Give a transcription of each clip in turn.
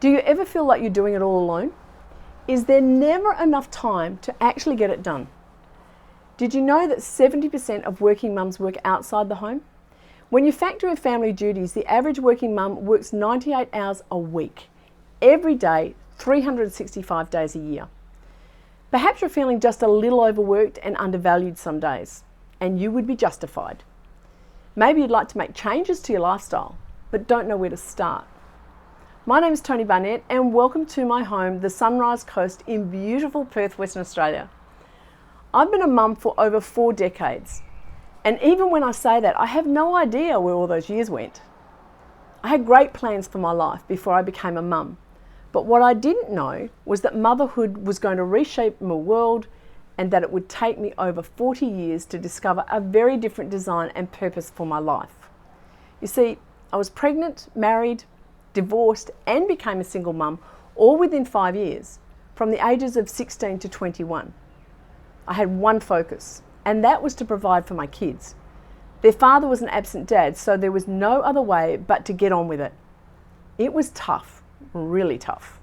Do you ever feel like you're doing it all alone? Is there never enough time to actually get it done? Did you know that 70% of working mums work outside the home? When you factor in family duties, the average working mum works 98 hours a week, every day, 365 days a year. Perhaps you're feeling just a little overworked and undervalued some days, and you would be justified. Maybe you'd like to make changes to your lifestyle, but don't know where to start. My name is Tony Barnett, and welcome to my home, the Sunrise Coast in beautiful Perth, Western Australia. I've been a mum for over 4 decades, and even when I say that, I have no idea where all those years went. I had great plans for my life before I became a mum, but what I didn't know was that motherhood was going to reshape my world and that it would take me over 40 years to discover a very different design and purpose for my life. You see, I was pregnant, married, divorced and became a single mum all within 5 years, from the ages of 16 to 21. I had one focus, and that was to provide for my kids. Their father was an absent dad, so there was no other way but to get on with it. It was tough, really tough.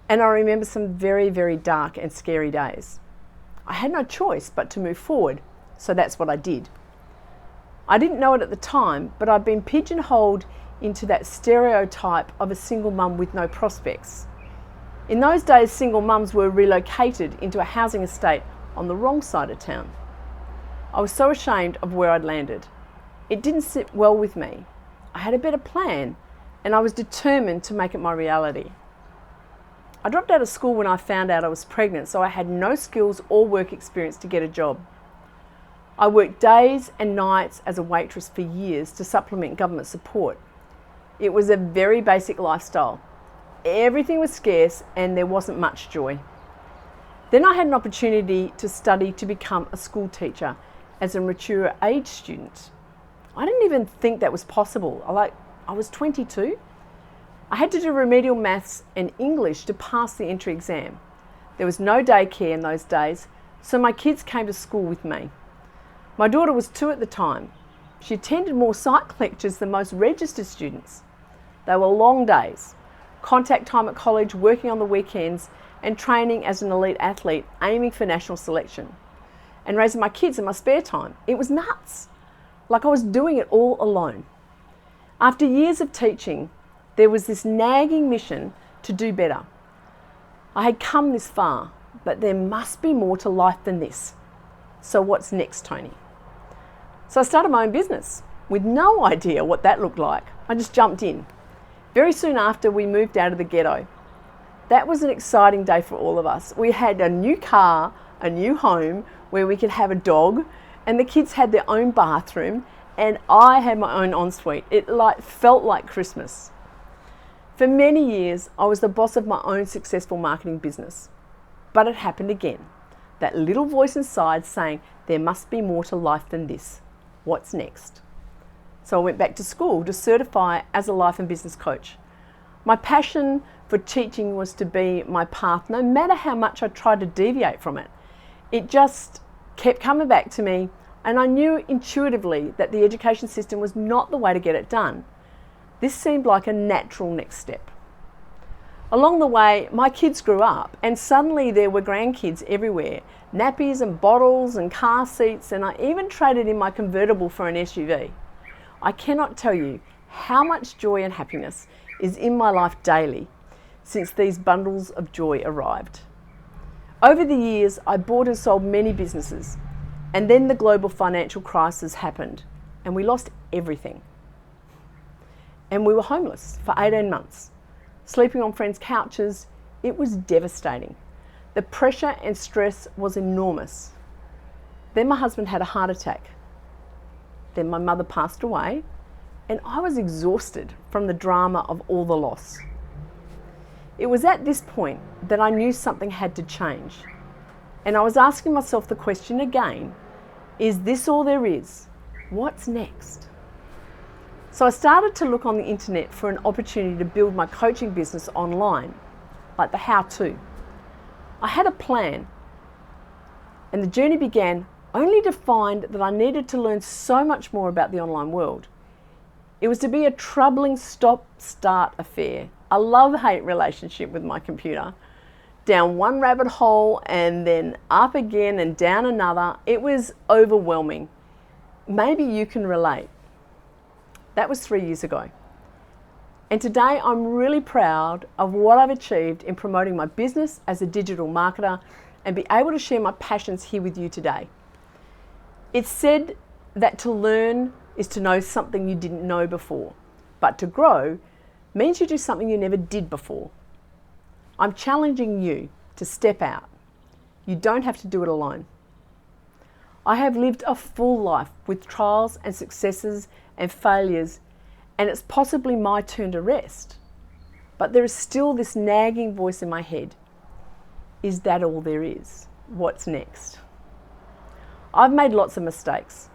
And I remember some very, very dark and scary days. I had no choice but to move forward, so that's what I did. I didn't know it at the time, but I'd been pigeonholed into that stereotype of a single mum with no prospects. In those days, single mums were relocated into a housing estate on the wrong side of town. I was so ashamed of where I'd landed. It didn't sit well with me. I had a better plan, and I was determined to make it my reality. I dropped out of school when I found out I was pregnant, so I had no skills or work experience to get a job. I worked days and nights as a waitress for years to supplement government support. It was a very basic lifestyle. Everything was scarce and there wasn't much joy. Then I had an opportunity to study to become a school teacher as a mature age student. I didn't even think that was possible. I was 22. I had to do remedial maths and English to pass the entry exam. There was no daycare in those days, so my kids came to school with me. My daughter was 2 at the time. She attended more psych lectures than most registered students. They were long days, contact time at college, working on the weekends, and training as an elite athlete, aiming for national selection, and raising my kids in my spare time. It was nuts, like I was doing it all alone. After years of teaching, there was this nagging mission to do better. I had come this far, but there must be more to life than this. So what's next, Tony? So I started my own business with no idea what that looked like. I just jumped in. Very soon after, we moved out of the ghetto. That was an exciting day for all of us. We had a new car, a new home where we could have a dog, and the kids had their own bathroom, and I had my own ensuite. It felt like Christmas. For many years, I was the boss of my own successful marketing business. But it happened again. That little voice inside saying, there must be more to life than this. What's next? So I went back to school to certify as a life and business coach. My passion for teaching was to be my path, no matter how much I tried to deviate from it. It just kept coming back to me, and I knew intuitively that the education system was not the way to get it done. This seemed like a natural next step. Along the way, my kids grew up, and suddenly there were grandkids everywhere, nappies and bottles and car seats, and I even traded in my convertible for an SUV. I cannot tell you how much joy and happiness is in my life daily since these bundles of joy arrived. Over the years, I bought and sold many businesses, and then the global financial crisis happened, and we lost everything. And we were homeless for 18 months, sleeping on friends' couches. It was devastating. The pressure and stress was enormous. Then my husband had a heart attack. Then my mother passed away, and I was exhausted from the drama of all the loss. It was at this point that I knew something had to change, and I was asking myself the question again, is this all there is? What's next? So I started to look on the internet for an opportunity to build my coaching business online, like the how-to. I had a plan, and the journey began only to find that I needed to learn so much more about the online world. It was to be a troubling stop-start affair, a love-hate relationship with my computer. Down one rabbit hole and then up again and down another. It was overwhelming. Maybe you can relate. That was 3 years ago. And today I'm really proud of what I've achieved in promoting my business as a digital marketer and be able to share my passions here with you today. It's said that to learn is to know something you didn't know before, but to grow means you do something you never did before. I'm challenging you to step out. You don't have to do it alone. I have lived a full life with trials and successes and failures, and it's possibly my turn to rest. But there is still this nagging voice in my head. Is that all there is? What's next? I've made lots of mistakes,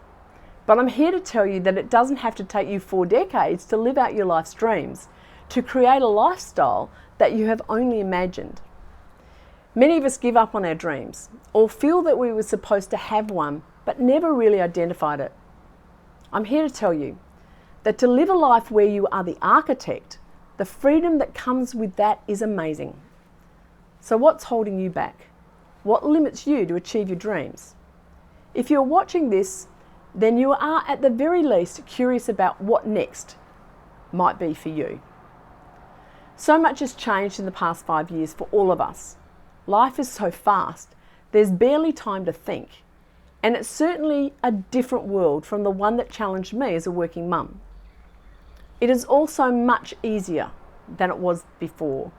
but I'm here to tell you that it doesn't have to take you 4 decades to live out your life's dreams, to create a lifestyle that you have only imagined. Many of us give up on our dreams or feel that we were supposed to have one but never really identified it. I'm here to tell you that to live a life where you are the architect, the freedom that comes with that is amazing. So what's holding you back? What limits you to achieve your dreams? If you're watching this, then you are at the very least curious about what next might be for you. So much has changed in the past 5 years for all of us. Life is so fast, there's barely time to think. And it's certainly a different world from the one that challenged me as a working mum. It is also much easier than it was before.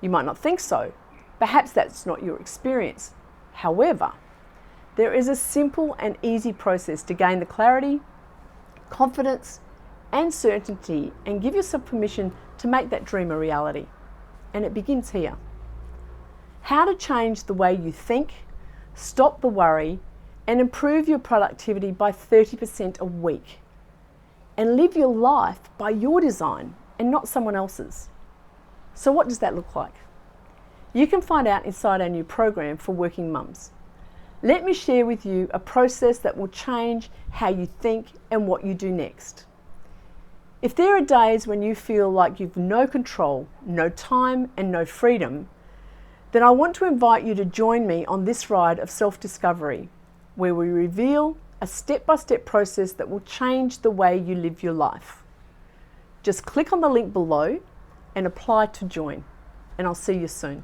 You might not think so. Perhaps that's not your experience. However, there is a simple and easy process to gain the clarity, confidence, and certainty and give yourself permission to make that dream a reality. And it begins here. How to change the way you think, stop the worry, and improve your productivity by 30% a week. And live your life by your design and not someone else's. So what does that look like? You can find out inside our new program for working mums. Let me share with you a process that will change how you think and what you do next. If there are days when you feel like you've no control, no time, and no freedom, then I want to invite you to join me on this ride of self-discovery, where we reveal a step-by-step process that will change the way you live your life. Just click on the link below and apply to join, and I'll see you soon.